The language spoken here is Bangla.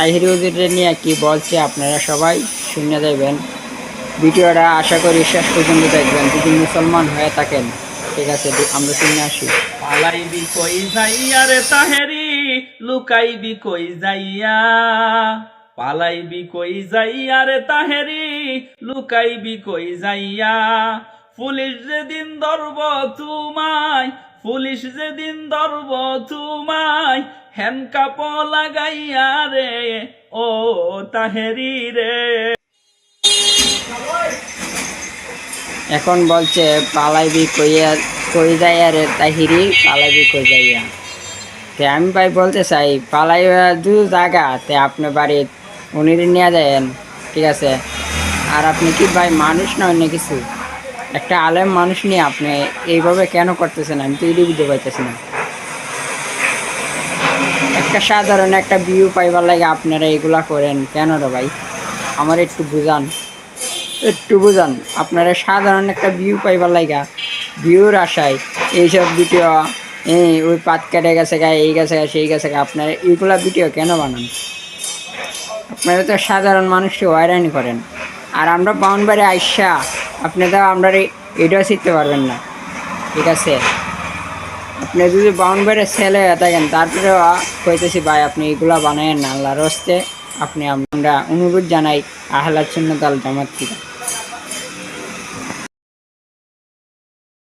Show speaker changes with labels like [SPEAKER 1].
[SPEAKER 1] তাহির হুজুরের নিয়ে কি বলছে আপনারা সবাই শুনে যাবেন। ভিডিওটা আশা করি শেষ পর্যন্ত দেখবেন যদি মুসলমান হয়ে থাকেন। ঠিক আছে, আমরা শুনে আসি।
[SPEAKER 2] পালাইবি কই যাইয়া রে তাহেরি, লুকাইবি কই যাইয়া। পালাইবি কই যাইয়া রে তাহেরি, লুকাইবি কই যাইয়া। পুলিশ যেদিন ধরব তোমায়, পুলিশ যেদিন ধরব তোমায়, হ্যান্ডকাপ লাগাইয়া রে ও তাহেরি রে।
[SPEAKER 1] এখন বলছে পালাইবি কই যাইয়া রে তাহিরি, পালাইবি কই যাইয়া। তে আমি ভাই বলতে চাই পালাই দু জায়গা তে আপনি বাড়ি উনি নিয়ে যায়েন। ঠিক আছে, আর আপনি কি ভাই মানুষ না অন্য কিছু? একটা আলেম মানুষ নিয়ে আপনি এইভাবে কেন করতেছেন আমি তো এটাই বুঝতে পারতেছি না। একটা সাধারণ একটা ভিউ পাইবার লাগে আপনারা এগুলা করেন কেন রে ভাই? আমার একটু বুঝান, একটু বুঝান। আপনারা সাধারণ একটা ভিউ পাইবার লাগা, ভিউর আশায় এইসব ভিডিও, ওই পাত কেটে গেছে গা, এই গেছে গা, সেই গেছে গা, আপনারা এইগুলা ভিডিও কেন বানান? আপনারা তো সাধারণ মানুষকে হয়রানি করেন। আর আমরা বাউন্ডারি আইসা আপনি তো আমরা এটাও শিখতে পারবেন না। ঠিক আছে, আপনি যদি বাউন্ডারি ছেলে হয়ে থাকেন তারপরেও কইতেছি ভাই আপনি এগুলা বানায়েন না আল্লাহর হস্তে। আপনি আমরা অনুরোধ জানাই আহলাদ সুন্নাত ওয়াল জামাত থেকে।